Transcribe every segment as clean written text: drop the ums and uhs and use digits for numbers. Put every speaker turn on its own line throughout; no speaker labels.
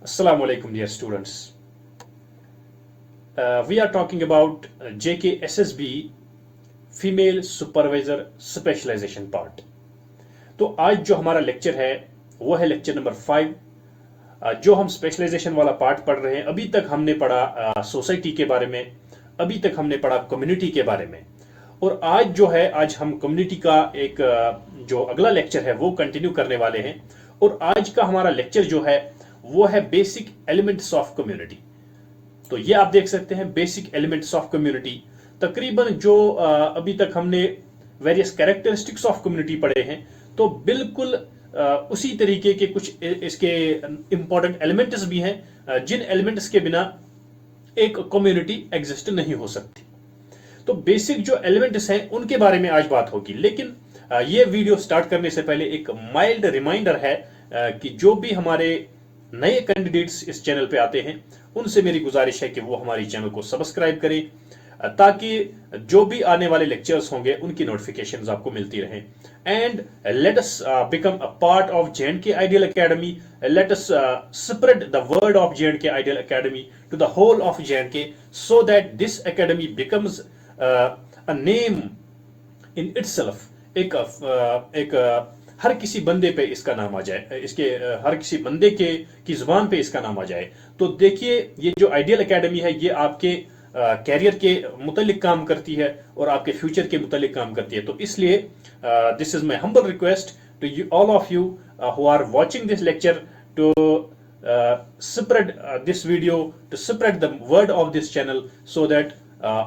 Assalamu alaikum, dear students. We are talking about JKSSB female supervisor specialization part. तो आज जो हमारा lecture है वो है लेक्चर नंबर 5, जो हम स्पेशलाइजेशन वाला पार्ट पढ़ रहे हैं। अभी तक हमने पढ़ा सोसाइटी के बारे में, अभी तक हमने पढ़ा कम्युनिटी के बारे में, और आज जो है आज हम कम्युनिटी का एक जो अगला लेक्चर है वो कंटिन्यू करने वाले हैं। और आज का हमारा लेक्चर जो है वो है बेसिक एलिमेंट्स ऑफ कम्युनिटी। तो ये आप देख सकते हैं बेसिक एलिमेंट्स ऑफ कम्युनिटी। तकरीबन जो अभी तक हमने वेरियस कैरेक्टरिस्टिक्स ऑफ कम्युनिटी पढ़े हैं, तो बिल्कुल उसी तरीके के कुछ इसके इंपॉर्टेंट एलिमेंट्स भी हैं जिन एलिमेंट्स के बिना एक कम्युनिटी एग्जिस्ट नहीं हो सकती। तो बेसिक जो एलिमेंट्स हैं उनके बारे में आज बात होगी। लेकिन ये वीडियो स्टार्ट करने से पहले एक माइल्ड रिमाइंडर है कि जो भी हमारे नए कैंडिडेट्स इस चैनल पे आते हैं उनसे मेरी गुजारिश है कि वो हमारी चैनल को सब्सक्राइब करें, ताकि जो भी आने वाले लेक्चर्स होंगे उनकी नोटिफिकेशंस आपको मिलती रहें। And let us become a part of JNK ideal academy. Let us spread the word of JNK ideal academy to the whole of JNK, so that this academy becomes a name in itself. एक हर किसी बंदे पे इसका नाम आ जाए, इसके हर किसी बंदे की जुबान पे इसका नाम आ जाए। तो देखिए, ये जो आइडियल एकेडमी है ये आपके कैरियर के मुतालिक काम करती है और आपके फ्यूचर के मुतालिक काम करती है। तो इसलिए this is my humble request to you, all of you who are watching this lecture, to spread this video, to spread the word of this channel, so that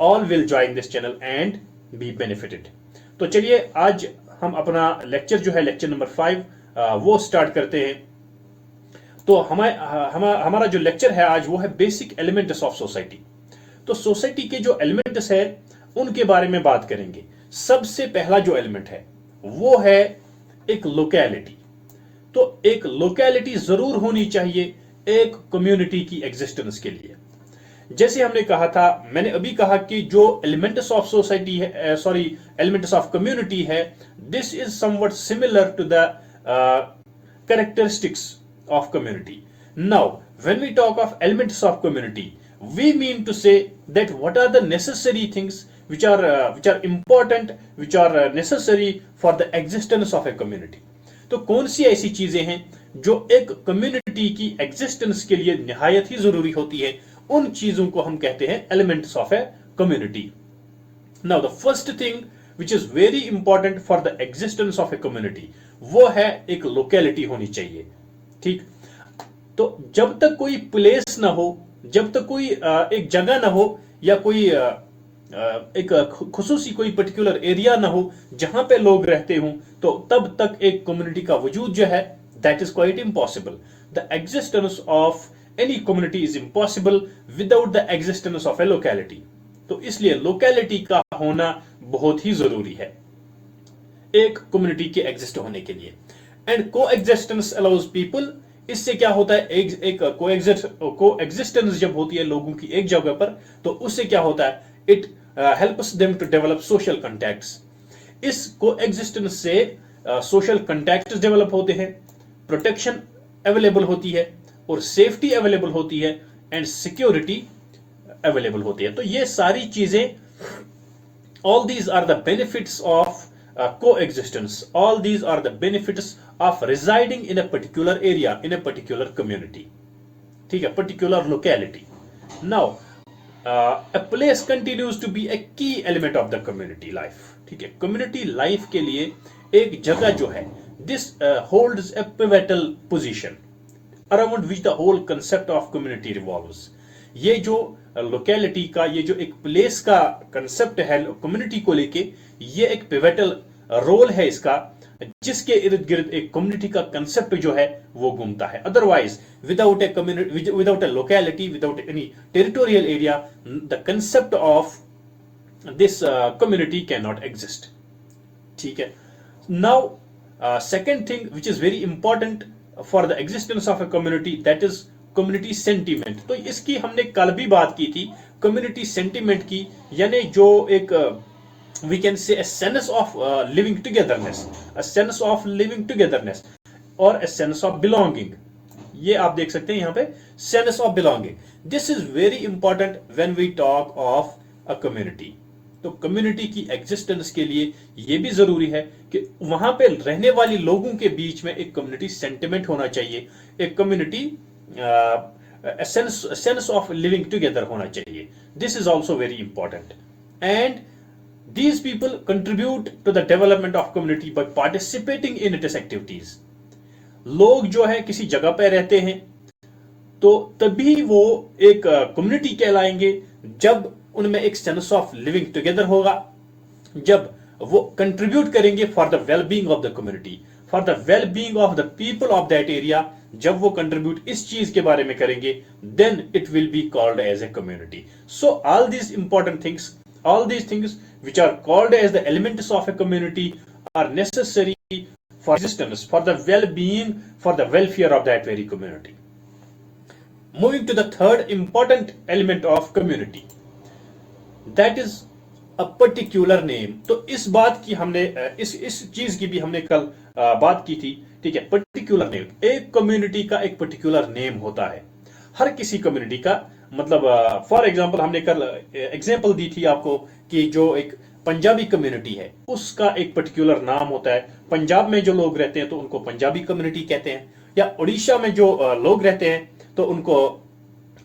all will join this channel and be benefited. तो चलिए आज हम अपना lecture जो है lecture number 5 वो start करते हैं। तो हमारा जो लेक्चर है आज वो है बेसिक एलिमेंट्स ऑफ सोसाइटी। तो सोसाइटी के जो एलिमेंट्स है उनके बारे में बात करेंगे। सबसे पहला जो एलिमेंट है वो है एक लोकेलिटी। तो एक लोकेलिटी जरूर होनी चाहिए एक कम्युनिटी की एग्जिस्टेंस के लिए। जैसे हमने कहा था, मैंने अभी कहा कि जो एलिमेंट्स ऑफ सोसाइटी है, एलिमेंट्स ऑफ कम्युनिटी है, this is something similar to the characteristics of community. Now when we talk of elements of community, we mean to say that what are the necessary things which are important, which are necessary for the existence of a community. तो कौन सी ऐसी चीजें हैं जो एक community की existence के लिए निहायत ही जरूरी होती है, उन चीजों को हम कहते हैं elements of a community. Now the first thing which is very important for the existence of a community, वो है एक लोकेलिटी होनी चाहिए। ठीक, तो जब तक कोई प्लेस ना हो, जब तक कोई एक जगह ना हो, या कोई एक खुसूसी कोई पर्टिकुलर एरिया ना हो जहां पे लोग रहते हों, तो तब तक एक कम्युनिटी का वजूद जो है that is quite impossible. The existence of any community is impossible without the existence of A locality. तो इसलिए लोकेलिटी का होना बहुत ही जरूरी है एक कम्युनिटी के एग्जिस्ट होने के लिए। एंड को एग्जिस्टेंस अलाउज पीपल, इससे क्या होता है, एक को एग्जिस्टेंस जब होती है लोगों की एक जगह पर, तो उससे क्या होता है, it helps them to develop social contacts. इस को एग्जिस्टेंस से सोशल कॉन्टैक्ट्स डेवलप होते हैं, प्रोटेक्शन अवेलेबल होती है, और सेफ्टी अवेलेबल होती है, एंड सिक्योरिटी अवेलेबल होती है। तो ये सारी चीजें, all these are the benefits of coexistence. All these are the benefits of residing in a particular area, in a particular community. ठीक है, particular locality. Now, a place continues to be a key element of the community life. ठीक है, community life के लिए एक जगह जो है, this holds a pivotal position around which the whole concept of community revolves. ये जो लोकेलिटी का, ये जो एक प्लेस का कंसेप्ट है कम्युनिटी को लेके, ये एक पिवटल रोल है इसका, जिसके इर्द गिर्द एक कम्युनिटी का कंसेप्ट जो है वो घूमता है। Otherwise without a community, without A locality, without any territorial area, the concept of this community can not exist. ठीक है, now second thing which is very important for the existence of a community, that is community sentiment. तो इसकी हमने कल भी बात की थी, कम्युनिटी सेंटीमेंट की, यानी जो एक we can say sense of living togetherness, a sense of living togetherness, और अ सेंस ऑफ बिलोंगिंग। ये आप देख सकते हैं यहां पे, sense of belonging. This is very important when we talk of a community. तो कम्युनिटी की एग्जिस्टेंस के लिए ये भी जरूरी है कि वहां पे रहने वाले लोगों के बीच में एक कम्युनिटी सेंटिमेंट होना चाहिए, एक community sense of living together होना चाहिए। This is also very important. And these people contribute to the development of community by participating in its activities। लोग जो है किसी जगह पे रहते हैं तो तभी वो एक कम्युनिटी कहलाएंगे जब उनमें एक सेंस ऑफ लिविंग टुगेदर होगा, जब वो कंट्रीब्यूट करेंगे for the well being of the community, for the well being of the people of that area. जब वो कंट्रीब्यूट इस चीज के बारे में करेंगे, then it will be called as a community. So all these important things, all these things which are called as the elements of a community are necessary for existence, for the well-being, for the welfare of that very community. Moving to the third important element of community, that is a particular name। तो इस बात की हमने इस चीज की भी हमने कल बात की थी, ठीक है। पर्टिकुलर नेम, एक कम्युनिटी का एक पर्टिकुलर नेम होता है। हर किसी कम्युनिटी का मतलब, फॉर एग्जांपल हमने कल एग्जांपल दी थी आपको कि जो एक पंजाबी कम्युनिटी है उसका एक पर्टिकुलर नाम होता है। पंजाब में जो लोग रहते हैं तो उनको पंजाबी कम्युनिटी कहते हैं, या उड़ीसा में जो लोग रहते हैं तो उनको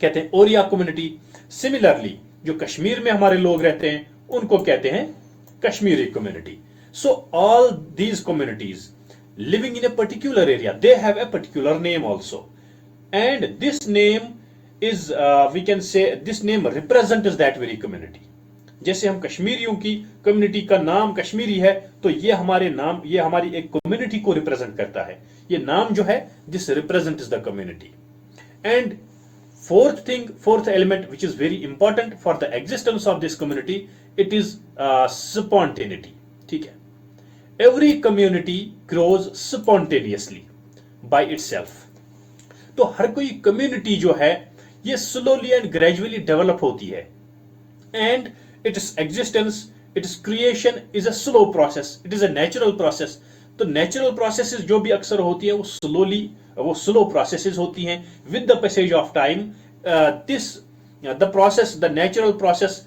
कहते हैं ओरिया कम्युनिटी। सिमिलरली जो कश्मीर में हमारे लोग रहते हैं उनको कहते हैं Kashmiri community. So all these communities living in a particular area, they have a particular name also, and this name is we can say this name represents that very community। जैसे हम कश्मीरियों की कम्युनिटी का नाम कश्मीरी है तो ये हमारे नाम, ये हमारी एक कम्युनिटी को रिप्रेजेंट करता है। ये नाम जो है this represents the community. And fourth thing, fourth element which is very important for the existence of this community, it is spontaneity. ठीक है, every community grows spontaneously by itself. तो हर कोई कम्युनिटी जो है ये स्लोली एंड ग्रेजुअली डेवलप होती है, and its existence, it's creation is a slow process, it is a natural process. तो नेचुरल प्रोसेसेस जो भी अक्सर होती है वो स्लो प्रोसेसेस होती हैं। With the passage of time this the process, the natural process,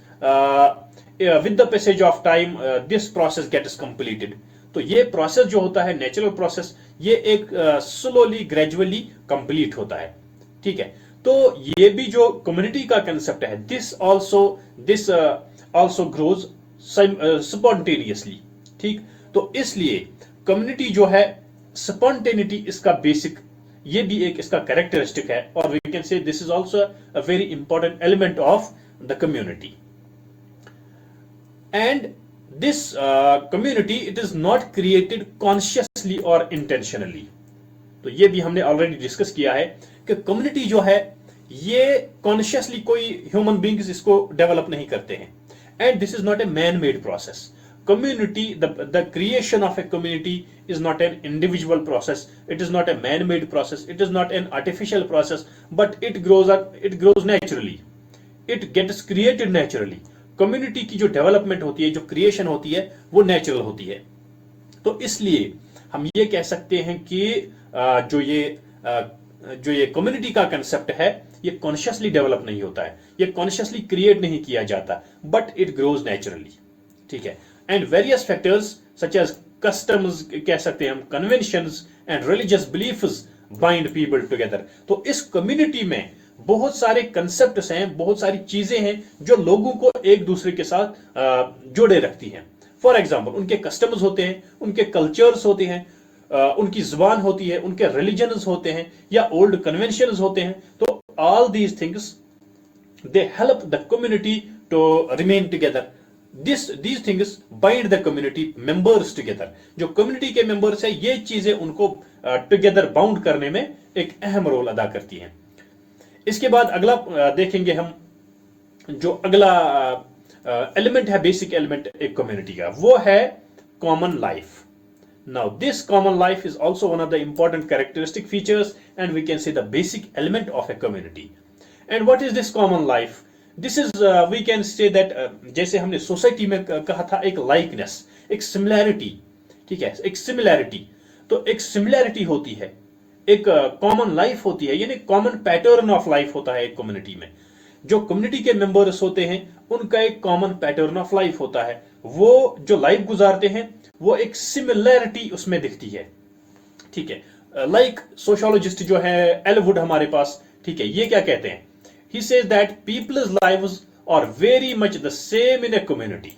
with the passage of time this process gets completed. तो ये प्रोसेस जो होता है नेचुरल प्रोसेस, ये एक स्लोली ग्रेजुअली कंप्लीट होता है। ठीक है, तो ये भी जो कम्युनिटी का कंसेप्ट है, दिस ऑल्सो ग्रोज स्पॉन्टेनियसली। ठीक, तो इसलिए कम्युनिटी जो है स्पॉन्टेनिटी इसका बेसिक, ये भी एक इसका कैरेक्टरिस्टिक है, और we can say this is also a very important element of the community. And this community it is not created consciously और इंटेंशनली। तो ये भी हमने ऑलरेडी डिस्कस किया है कि कम्युनिटी जो है ये कॉन्शियसली कोई ह्यूमन बींग्स इसको डेवलप नहीं करते हैं, and this is not a man made process. Community, the creation of a community is not an individual process, it is not a man made process, it is not an artificial process, but it grows naturally, it gets created naturally. Community की जो development होती है, जो creation होती है, वो natural होती है। तो इसलिए हम ये कह सकते हैं कि जो ये कम्युनिटी का कंसेप्ट है ये कॉन्शियसली डेवलप नहीं होता है, ये कॉन्शियसली क्रिएट नहीं किया जाता, बट इट ग्रोज नेचुरली। ठीक है, and various factors such as customs कह सकते हैं हम, conventions and religious beliefs bind people together. तो इस कम्युनिटी में बहुत सारे कंसेप्ट्स हैं, बहुत सारी चीजें हैं जो लोगों को एक दूसरे के साथ जोड़े रखती हैं। फॉर एग्जाम्पल उनके कस्टम्स होते हैं, उनके कल्चर्स होते हैं, उनकी जुबान होती है, उनके रिलीजन्स होते हैं, या ओल्ड कन्वेंशंस होते हैं। तो all these things they help the community to remain together. these things bind the community members together। जो कम्युनिटी के मेंबर्स है ये चीजें उनको टुगेदर बाउंड करने में एक अहम रोल अदा करती हैं। इसके बाद अगला देखेंगे हम, जो अगला एलिमेंट है, बेसिक एलिमेंट एक कम्युनिटी का, वो है common life. Now this common life is also one of the important characteristic features, and we can say the basic element of a community। And what is this common life? This is we can say that जैसे हमने society में कहा था एक likeness, एक similarity। ठीक है, एक similarity, तो एक similarity होती है, एक कॉमन लाइफ होती है, यानी कॉमन पैटर्न ऑफ लाइफ होता है एक कम्युनिटी में। जो कम्युनिटी के मेंबर्स होते हैं उनका एक कॉमन पैटर्न ऑफ लाइफ होता है, वो जो लाइफ गुजारते हैं वो एक सिमिलैरिटी उसमें दिखती है, ठीक है। लाइक सोशियोलॉजिस्ट जो है एलवुड हमारे पास, ठीक है, ये क्या कहते हैं, he says that peoples lives are very much the same in a community.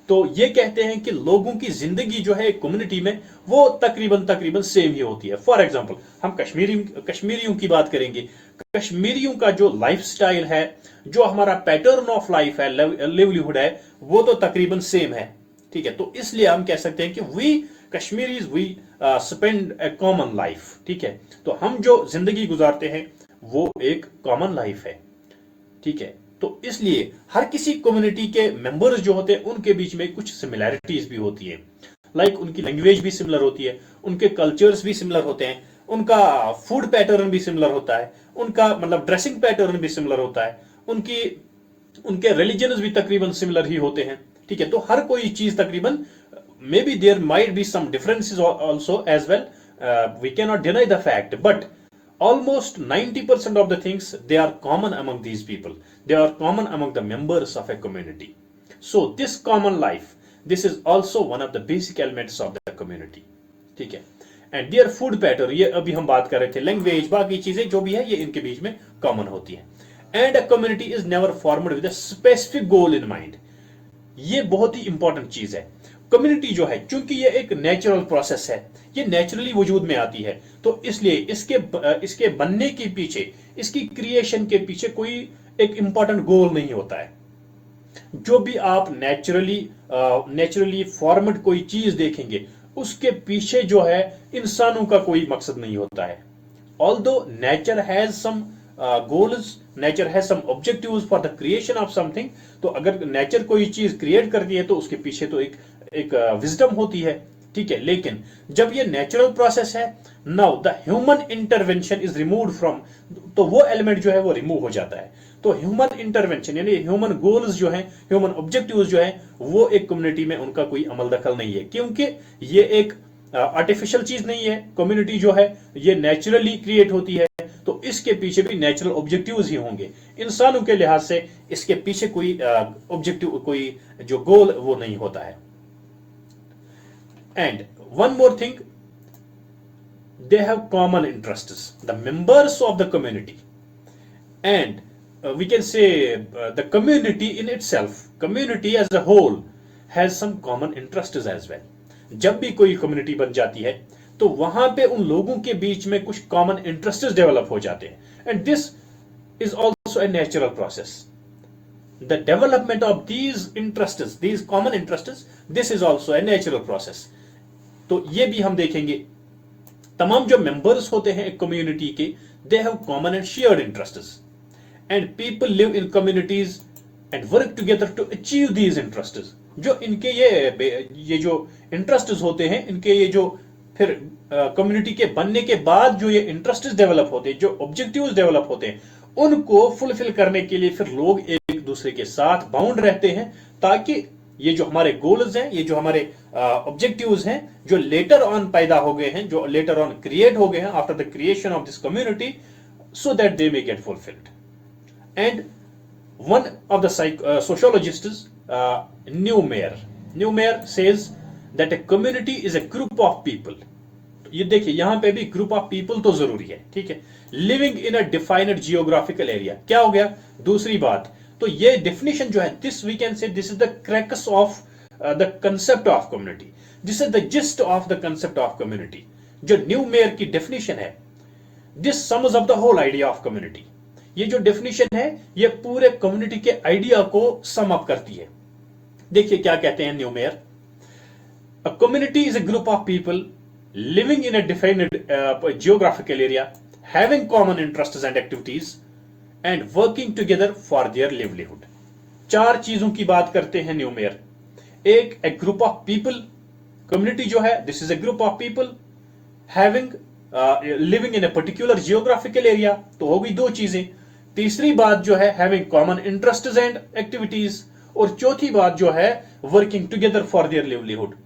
तो ये कहते हैं कि लोगों की जिंदगी जो है कम्युनिटी में वो तकरीबन तकरीबन सेम ही होती है। फॉर एग्जांपल हम कश्मीरियों की बात करेंगे, कश्मीरियों का जो लाइफस्टाइल है, जो हमारा पैटर्न ऑफ लाइफ है, लिवलीहुड है, वो तो तकरीबन सेम है, ठीक है। तो इसलिए हम कह सकते हैं कि we Kashmiris we spend a common life, ठीक है। तो हम जो जिंदगी गुजारते हैं वो एक कॉमन लाइफ है, ठीक है। तो इसलिए हर किसी कम्युनिटी के मेंबर्स जो होते हैं उनके बीच में कुछ सिमिलैरिटीज भी होती है, लाइक उनकी लैंग्वेज भी सिमिलर होती है, उनके कल्चर्स भी सिमिलर होते हैं, उनका फूड पैटर्न भी सिमिलर होता है, उनका मतलब ड्रेसिंग पैटर्न भी सिमिलर होता है, उनकी उनके रिलीजन्स भी तकरीबन सिमिलर ही होते हैं, ठीक है। तो हर कोई चीज तकरीबन, maybe there might be some differences also as well, we can not deny the fact, but almost 90% of the things they are common among these people, they are common among the members of a community. So this common life, this is also one of the basic elements of the community, ठीक है। and their food pattern, ये अभी हम बात कर रहे थे, language, बाकी चीजें जो भी है ये इनके बीच में कॉमन होती है। and a community is never formed with a specific goal in mind, ये बहुत ही इंपॉर्टेंट चीज है। कम्युनिटी जो है, चूंकि ये एक नेचुरल प्रोसेस है, ये नेचुरली वजूद में आती है, तो इसलिए इसके बनने के पीछे, इसकी क्रिएशन के पीछे कोई एक इंपॉर्टेंट गोल नहीं होता है। जो भी आप नेचुरली फॉर्मेड कोई चीज देखेंगे उसके पीछे जो है इंसानों का कोई मकसद नहीं होता है। Although nature has some goals, nature has some objectives for the creation of something, तो अगर नेचर कोई चीज क्रिएट करती है तो उसके पीछे तो एक विजडम होती है, ठीक है। लेकिन जब ये नेचुरल प्रोसेस है, now the human intervention is removed from, तो वो एलिमेंट जो है वो रिमूव हो जाता है। तो ह्यूमन इंटरवेंशन यानी ह्यूमन गोल्स जो है, ह्यूमन ऑब्जेक्टिव्स जो है, वो एक कम्युनिटी में उनका कोई अमल दखल नहीं है, क्योंकि ये एक आर्टिफिशियल चीज नहीं है। कम्युनिटी जो है ये नेचुरली क्रिएट होती है, तो इसके पीछे भी नेचुरल ऑब्जेक्टिव्स ही होंगे। इंसानों के लिहाज से इसके पीछे कोई ऑब्जेक्टिव, कोई जो गोल वो नहीं होता है। And one more thing, they have common interests, the members of the community, and we can say the community in itself, community as a whole has some common interests as well. जब भी कोई community बन जाती है तो वहां पे उन लोगों के बीच में कुछ कॉमन इंटरेस्ट्स डेवलप हो जाते हैं, and this is also a natural process. The development of these interests, these common interests, this is also a natural process. तो ये भी हम देखेंगे, तमाम जो मेंबर्स होते हैं एक कम्युनिटी के, they have common and shared interests, and people live in communities and work together to achieve these interests. जो इनके ये जो इंटरेस्ट्स होते हैं, इनके ये जो फिर कम्युनिटी के बनने के बाद जो ये इंटरेस्ट्स डेवलप होते हैं, जो ऑब्जेक्टिव्स डेवलप होते हैं, उनको फुलफिल करने के लिए फिर लोग एक दूसरे के साथ बाउंड रहते हैं, ताकि ये जो हमारे गोल्स हैं, ये जो हमारे ऑब्जेक्टिव्स हैं, जो लेटर ऑन पैदा हो गए हैं, जो लेटर ऑन क्रिएट हो गए हैं after the creation of this community, so that they may gate fulfilled. And one of the sociologists, Newmeyer says that a community is a group of people. ये देखिए यहां पे भी ग्रुप ऑफ पीपल तो जरूरी है, ठीक है। Living in a defined geographical area, क्या हो गया दूसरी बात, तो ये डेफिनेशन जो है, this we can say this is the crux of the concept of community, this is the gist of the concept of community. जो न्यूमेयर की डेफिनेशन है, this sums up the whole idea of community. ये जो definition है ये पूरे community के idea को सम अप करती है। देखिए क्या कहते हैं Neumeyer, a community is a group of people living in a defined geographical area, having common interests and activities, and working together for their livelihood. चार चीजों की बात करते हैं न्यूमेयर। एक, a group of people, community जो है, this is a group of people having living in a particular geographical area, तो हो गई दो चीजें। तीसरी बात जो है having common interests and activities, और चौथी बात जो है working together for their livelihood.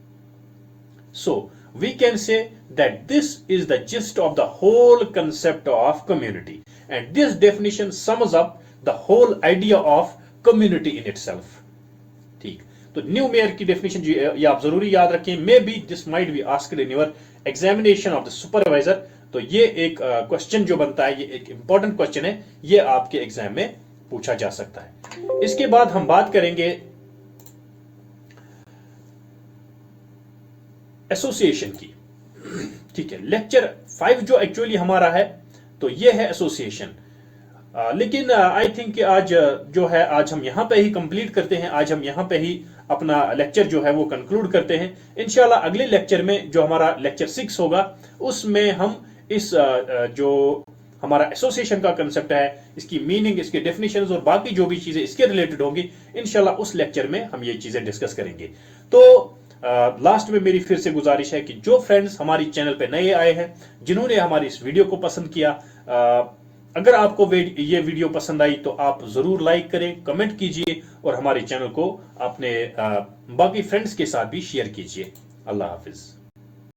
So we can say that this is the gist of the whole concept of community, and this definition sums up the whole idea of community in itself. ठीक, तो new mayor की definition ये आप जरूरी याद रखें. May be this might be asked in your examination of the supervisor. तो ये एक क्वेश्चन जो बनता है, ये एक इंपॉर्टेंट क्वेश्चन है, ये आपके एग्जाम में पूछा जा सकता है. इसके बाद हम बात करेंगे एसोसिएशन की. ठीक है, लेक्चर 5 जो एक्चुअली हमारा है, तो ये है एसोसिएशन. लेकिन आई थिंक कि आज जो है, आज हम यहां पे ही कंप्लीट करते हैं. आज हम यहां पे ही अपना लेक्चर जो है वो कंक्लूड करते हैं. इंशाल्लाह अगले लेक्चर में, जो हमारा लेक्चर 6 होगा, उसमें हम इस जो हमारा एसोसिएशन का कंसेप्ट है, इसकी मीनिंग, इसके डेफिनेशंस और बाकी जो भी चीजें इसके रिलेटेड होंगी, इंशाल्लाह उस लेक्चर में हम ये चीजें डिस्कस करेंगे. तो लास्ट में मेरी फिर से गुजारिश है कि जो फ्रेंड्स हमारी चैनल पे नए आए हैं, जिन्होंने हमारी इस वीडियो को पसंद किया, अगर आपको ये वीडियो पसंद आई तो आप जरूर लाइक करें, कमेंट कीजिए और हमारे चैनल को अपने बाकी फ्रेंड्स के साथ भी शेयर कीजिए. अल्लाह हाफिज.